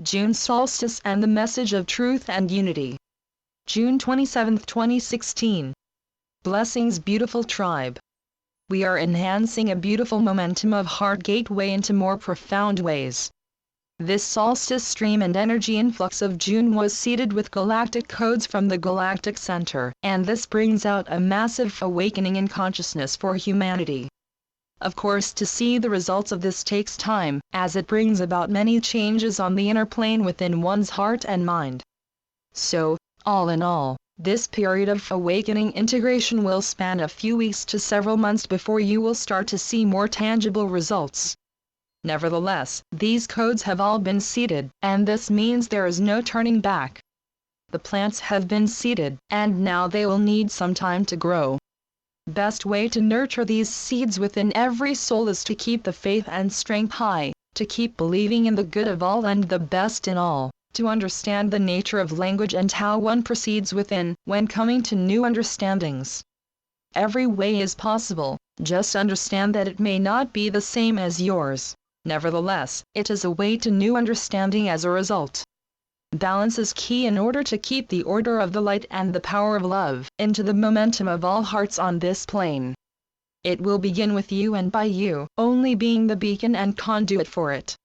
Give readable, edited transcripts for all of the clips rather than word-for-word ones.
June Solstice and the Message of Truth and Unity. June 27, 2016. Blessings, beautiful tribe. We are enhancing a beautiful momentum of heart gateway into more profound ways. This solstice stream and energy influx of June was seeded with galactic codes from the galactic center, and this brings out a massive awakening in consciousness for humanity. Of course, to see the results of this takes time, as it brings about many changes on the inner plane within one's heart and mind. So, all in all, this period of awakening integration will span a few weeks to several months before you will start to see more tangible results. Nevertheless, these codes have all been seeded, and this means there is no turning back. The plants have been seeded, and now they will need some time to grow. Best way to nurture these seeds within every soul is to keep the faith and strength high, to keep believing in the good of all and the best in all, to understand the nature of language and how one proceeds within, when coming to new understandings. Every way is possible, just understand that it may not be the same as yours. Nevertheless, it is a way to new understanding as a result. Balance is key in order to keep the order of the light and the power of love into the momentum of all hearts on this plane. It will begin with you and by you, only being the beacon and conduit for it.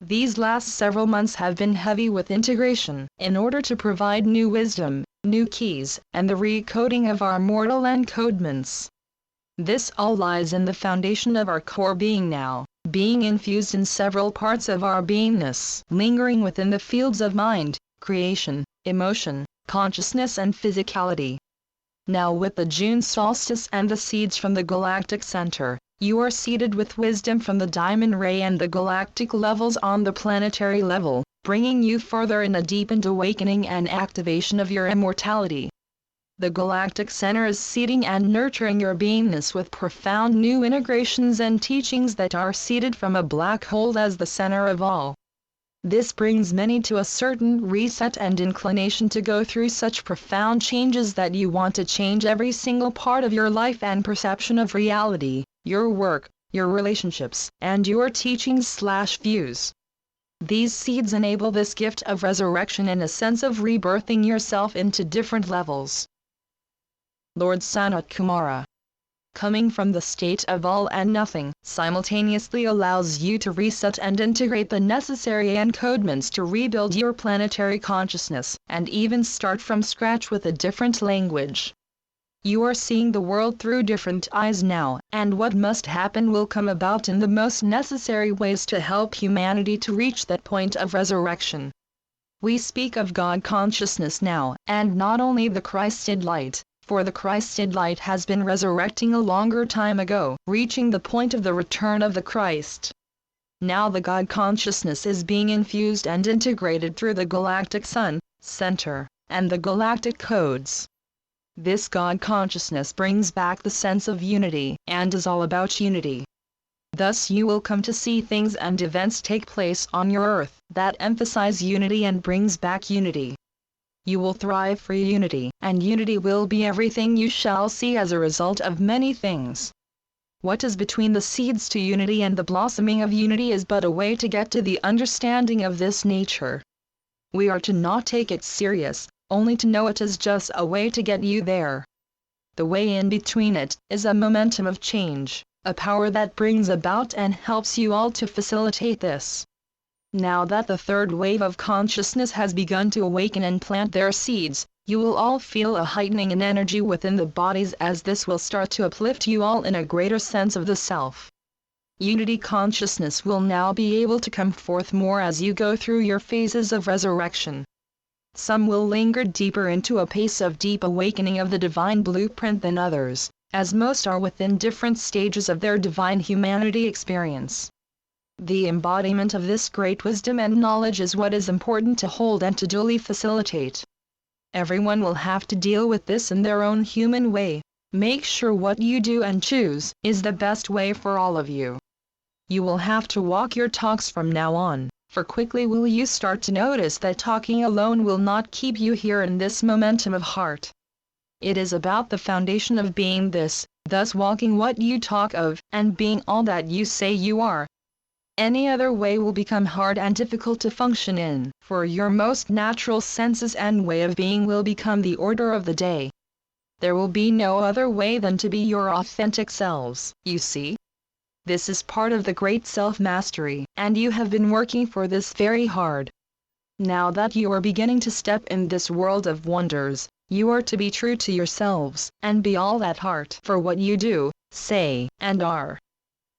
These last several months have been heavy with integration, in order to provide new wisdom, new keys, and the recoding of our mortal encodements. This all lies in the foundation of our core being now, being infused in several parts of our beingness, lingering within the fields of mind, creation, emotion, consciousness and physicality. Now with the June solstice and the seeds from the galactic center, you are seeded with wisdom from the diamond ray and the galactic levels on the planetary level, bringing you further in a deepened awakening and activation of your immortality. The galactic center is seeding and nurturing your beingness with profound new integrations and teachings that are seeded from a black hole as the center of all. This brings many to a certain reset and inclination to go through such profound changes that you want to change every single part of your life and perception of reality, your work, your relationships, and your teachings/views. These seeds enable this gift of resurrection in a sense of rebirthing yourself into different levels. Lord Sanat Kumara. Coming from the state of all and nothing, simultaneously allows you to reset and integrate the necessary encodements to rebuild your planetary consciousness, and even start from scratch with a different language. You are seeing the world through different eyes now, and what must happen will come about in the most necessary ways to help humanity to reach that point of resurrection. We speak of God consciousness now, and not only the Christed light, for the Christed light has been resurrecting a longer time ago, reaching the point of the return of the Christ. Now the God consciousness is being infused and integrated through the galactic sun, center, and the galactic codes. This God consciousness brings back the sense of unity, and is all about unity. Thus you will come to see things and events take place on your earth that emphasize unity and brings back unity. You will thrive for unity, and unity will be everything you shall see as a result of many things. What is between the seeds to unity and the blossoming of unity is but a way to get to the understanding of this nature. We are to not take it serious, only to know it is just a way to get you there. The way in between it is a momentum of change, a power that brings about and helps you all to facilitate this. Now that the third wave of consciousness has begun to awaken and plant their seeds, you will all feel a heightening in energy within the bodies as this will start to uplift you all in a greater sense of the self. Unity consciousness will now be able to come forth more as you go through your phases of resurrection. Some will linger deeper into a pace of deep awakening of the divine blueprint than others, as most are within different stages of their divine humanity experience. The embodiment of this great wisdom and knowledge is what is important to hold and to duly facilitate. Everyone will have to deal with this in their own human way. Make sure what you do and choose is the best way for all of you. You will have to walk your talks from now on, for quickly will you start to notice that talking alone will not keep you here in this momentum of heart. It is about the foundation of being this, thus walking what you talk of, and being all that you say you are. Any other way will become hard and difficult to function in, for your most natural senses and way of being will become the order of the day. There will be no other way than to be your authentic selves, you see. This is part of the great self-mastery, and you have been working for this very hard. Now that you are beginning to step in this world of wonders, you are to be true to yourselves, and be all at heart for what you do, say, and are.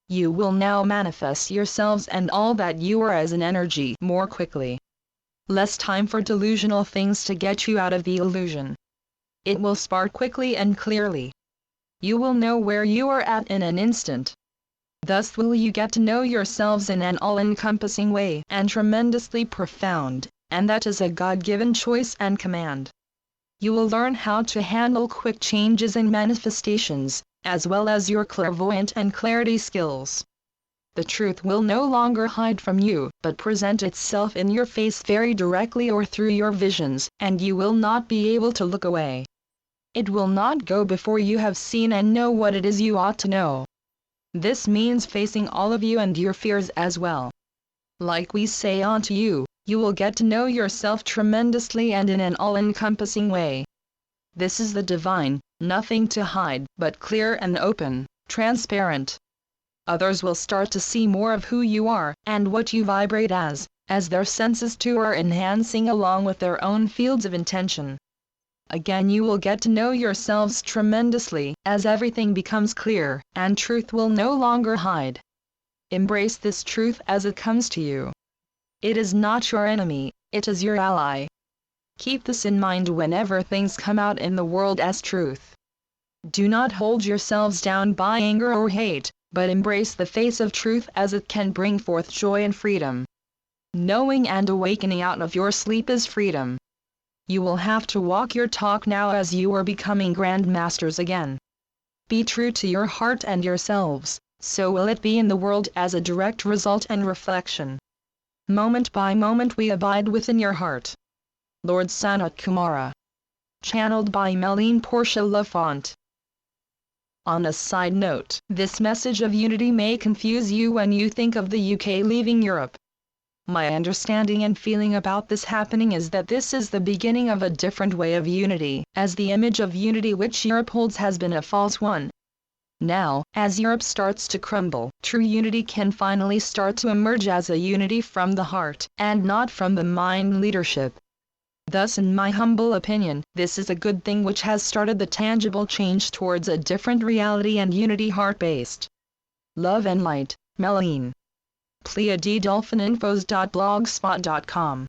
You will now manifest yourselves and all that you are as an energy more quickly. Less time for delusional things to get you out of the illusion. It will spark quickly and clearly. You will know where you are at in an instant. Thus will you get to know yourselves in an all-encompassing way and tremendously profound, and that is a God-given choice and command. You will learn how to handle quick changes and manifestations, as well as your clairvoyant and clarity skills. The truth will no longer hide from you, but present itself in your face very directly or through your visions, and you will not be able to look away. It will not go before you have seen and know what it is you ought to know. This means facing all of you and your fears as well. Like we say unto you, you will get to know yourself tremendously and in an all-encompassing way. This is the divine, nothing to hide, but clear and open, transparent. Others will start to see more of who you are, and what you vibrate as their senses too are enhancing along with their own fields of intention. Again you will get to know yourselves tremendously, as everything becomes clear, and truth will no longer hide. Embrace this truth as it comes to you. It is not your enemy, it is your ally. Keep this in mind whenever things come out in the world as truth. Do not hold yourselves down by anger or hate, but embrace the face of truth as it can bring forth joy and freedom. Knowing and awakening out of your sleep is freedom. You will have to walk your talk now as you are becoming grand masters again. Be true to your heart and yourselves, so will it be in the world as a direct result and reflection. Moment by moment we abide within your heart. Lord Sanat Kumara. Channeled by Meline Portia Lafont. On a side note, this message of unity may confuse you when you think of the UK leaving Europe. My understanding and feeling about this happening is that this is the beginning of a different way of unity, as the image of unity which Europe holds has been a false one. Now, as Europe starts to crumble, true unity can finally start to emerge as a unity from the heart, and not from the mind leadership. Thus in my humble opinion, this is a good thing which has started the tangible change towards a different reality and unity heart-based. Love and light, Meline. Pleiadedolphininfos.blogspot.com